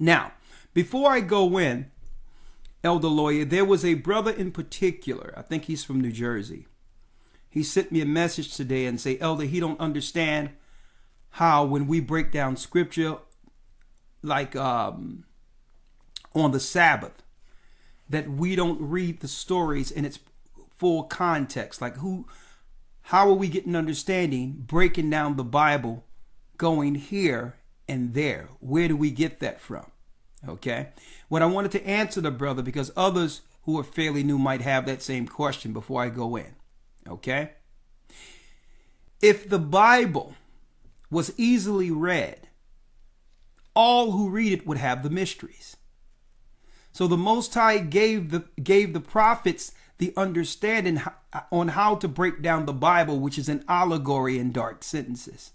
Now, before I go in, Elder Lawyer, there was a brother in particular, I think he's from New Jersey. He sent me a message today and say, Elder, he don't understand how when we break down scripture, like on the Sabbath, that we don't read the stories in its full context. Like how are we getting understanding, breaking down the Bible, going here and there? Where do we get that from? Okay. What I wanted to answer the brother, because others who are fairly new might have that same question before I go in. Okay. If the Bible was easily read, all who read it would have the mysteries. So the Most High gave the prophets the understanding on how to break down the Bible, which is an allegory in dark sentences.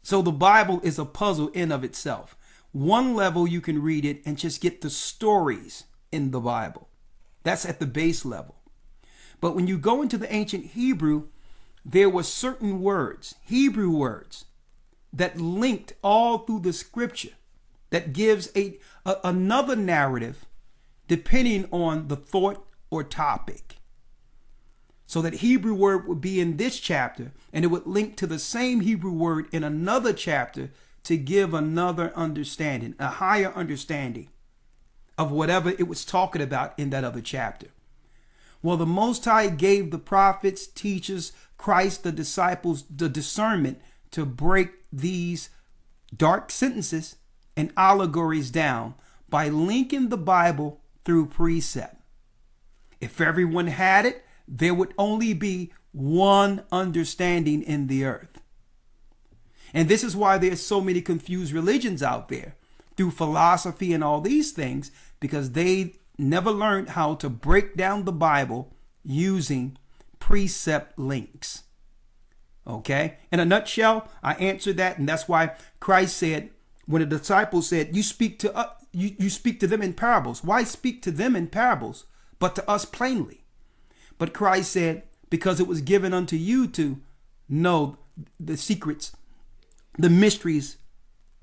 So the Bible is a puzzle in of itself. One level you can read it and just get the stories in the Bible. That's at the base level. But when you go into the ancient Hebrew, there were certain words, Hebrew words, that linked all through the scripture, that gives another narrative depending on the thought or topic. So that Hebrew word would be in this chapter, and it would link to the same Hebrew word in another chapter to give another understanding, a higher understanding of whatever it was talking about in that other chapter. Well, the Most High gave the prophets, teachers, Christ, the disciples, the discernment to break these dark sentences and allegories down by linking the Bible through precept. If everyone had it, there would only be one understanding in the earth. And this is why there's so many confused religions out there through philosophy and all these things, because they never learned how to break down the Bible using precept links. Okay? In a nutshell, I answered that, and that's why Christ said, when the disciples said, you speak to them in parables. Why speak to them in parables, but to us plainly? But Christ said, because it was given unto you to know the secrets, the mysteries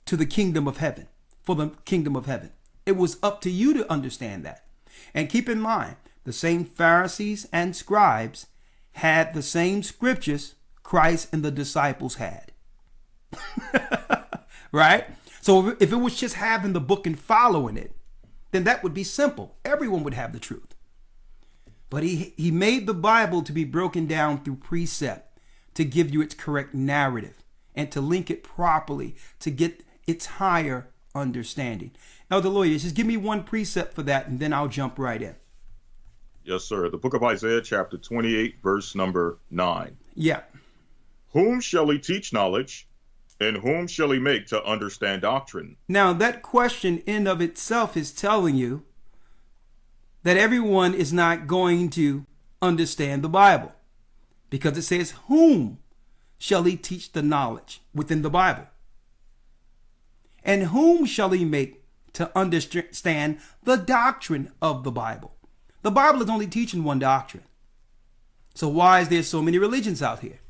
to the kingdom of heaven, for the kingdom of heaven. It was up to you to understand that. And keep in mind, the same Pharisees and scribes had the same scriptures Christ and the disciples had. Right? So if it was just having the book and following it, then that would be simple. Everyone would have the truth. But he made the Bible to be broken down through precept, to give you its correct narrative and to link it properly to get its higher understanding. Elder Lawyer, just give me one precept for that, and then I'll jump right in. Yes, sir. The book of Isaiah, chapter 28, verse number 9. Yeah. Whom shall he teach knowledge, and whom shall he make to understand doctrine? Now, that question in of itself is telling you that everyone is not going to understand the Bible, because it says, whom shall he teach the knowledge within the Bible? And whom shall he make to understand the doctrine of the Bible? The Bible is only teaching one doctrine. So why is there so many religions out here?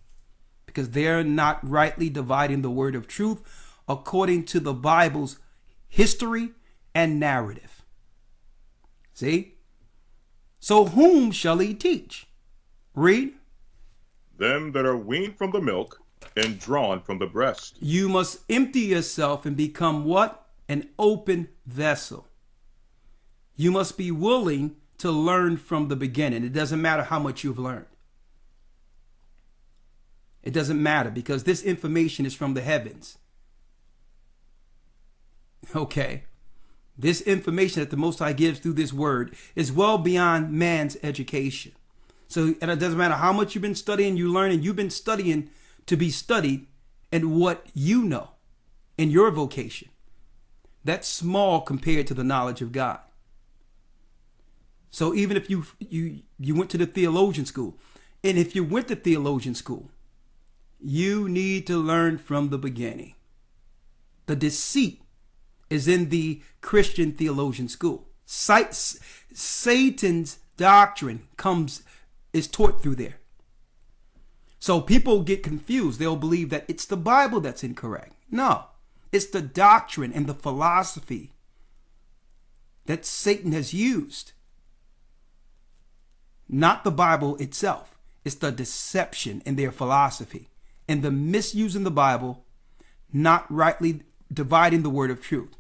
Because they're not rightly dividing the word of truth according to the Bible's history and narrative. See? So whom shall he teach? Read. Them that are weaned from the milk and drawn from the breast. You must empty yourself and become what? An open vessel. You must be willing to learn from the beginning. It doesn't matter how much you've learned. It doesn't matter, because this information is from the heavens. Okay. This information that the Most High gives through this word is well beyond man's education. So, and it doesn't matter how much you've been studying, you learn, and you've been studying to be studied and what you know in your vocation. That's small compared to the knowledge of God. So even if you went to the theologian school, and if you went to theologian school, you need to learn from the beginning. The deceit is in the Christian theologian school. Satan's doctrine is taught through there. So people get confused. They'll believe that it's the Bible that's incorrect. No, It's the doctrine and the philosophy that Satan has used. Not the Bible itself. It's the deception in their philosophy and the misusing the Bible, not rightly dividing the word of truth,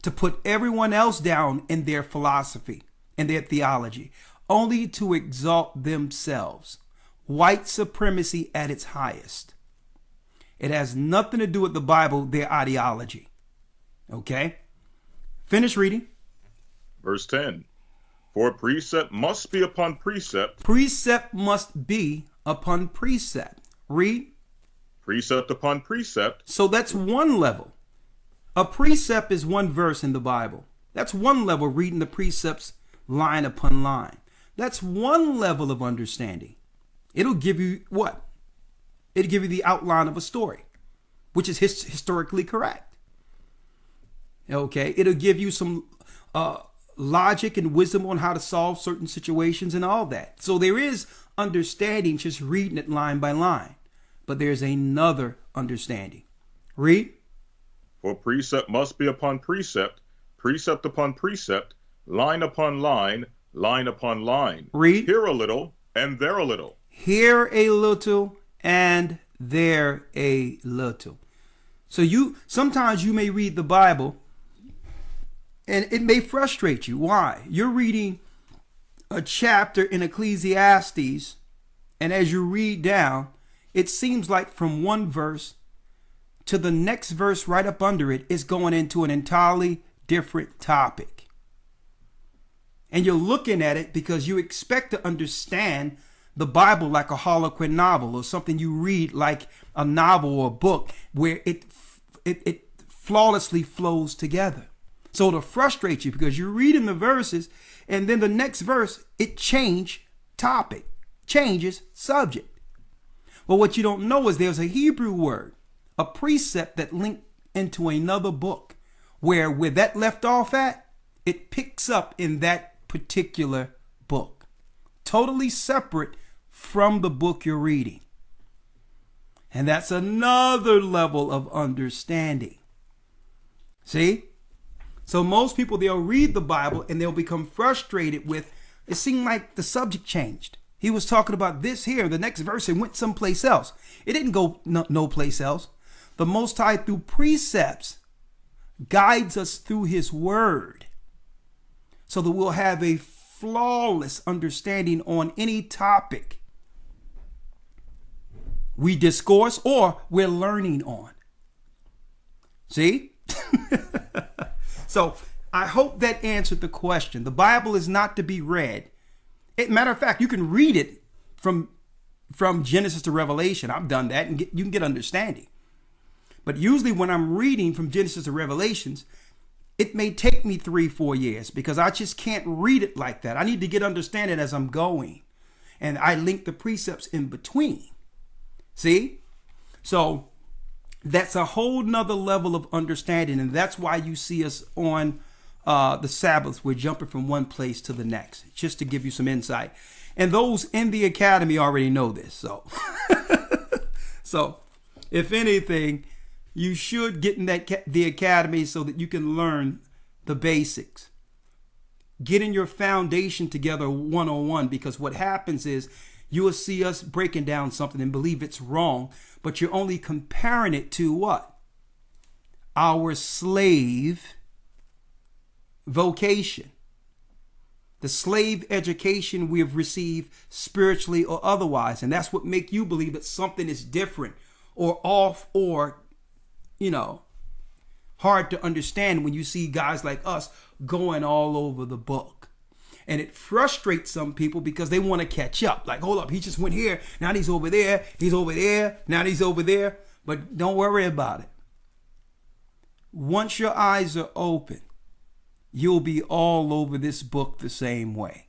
to put everyone else down in their philosophy and their theology, only to exalt themselves. White supremacy at its highest. It has nothing to do with the Bible, their ideology. Okay? Finish reading. Verse 10. For precept must be upon precept. Precept must be upon precept. Read. Precept upon precept. So that's one level. A precept is one verse in the Bible. That's one level, reading the precepts line upon line. That's one level of understanding. It'll give you what? It'll give you the outline of a story, which is historically correct. Okay, it'll give you some logic and wisdom on how to solve certain situations and all that. So there is understanding just reading it line by line, but there's another understanding. Read. For precept must be upon precept, precept upon precept, line upon line, line upon line. Read. Here a little and there a little. Here a little and there a little. So sometimes you may read the Bible and it may frustrate you. Why? You're reading a chapter in Ecclesiastes, and as you read down, it seems like from one verse to the next verse right up under it is going into an entirely different topic. And you're looking at it because you expect to understand the Bible like a Harlequin novel or something you read like a novel or a book where it flawlessly flows together. So to frustrate you because you're reading the verses and then the next verse, it changes topic, changes subject. But what you don't know is there's a Hebrew word, a precept that linked into another book where that left off at, it picks up in that particular book. Totally separate from the book you're reading. And that's another level of understanding. See? So most people, they'll read the Bible and they'll become frustrated with, it seemed like the subject changed. He was talking about this here, the next verse, and went someplace else. It didn't go no place else. The Most High, through precepts, guides us through his word so that we'll have a flawless understanding on any topic we discourse or we're learning on. See? So I hope that answered the question. The Bible is not to be read. Matter of fact, you can read it from Genesis to Revelation. I've done that and you can get understanding. But usually when I'm reading from Genesis to Revelations, it may take me 3-4 years because I just can't read it like that. I need to get understanding as I'm going. And I link the precepts in between. See? So that's a whole nother level of understanding. And that's why you see us on the Sabbaths. We're jumping from one place to the next, just to give you some insight. And those in the academy already know this. So, so if anything, you should get in the academy so that you can learn the basics. Getting your foundation together 101, because what happens is you will see us breaking down something and believe it's wrong, but you're only comparing it to what? Our slave vocation. The slave education we have received spiritually or otherwise. And that's what make you believe that something is different or off or, hard to understand when you see guys like us going all over the book. And it frustrates some people because they want to catch up. Like, hold up, he just went here. Now he's over there. He's over there. Now he's over there. But don't worry about it. Once your eyes are open, you'll be all over this book the same way.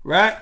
Right?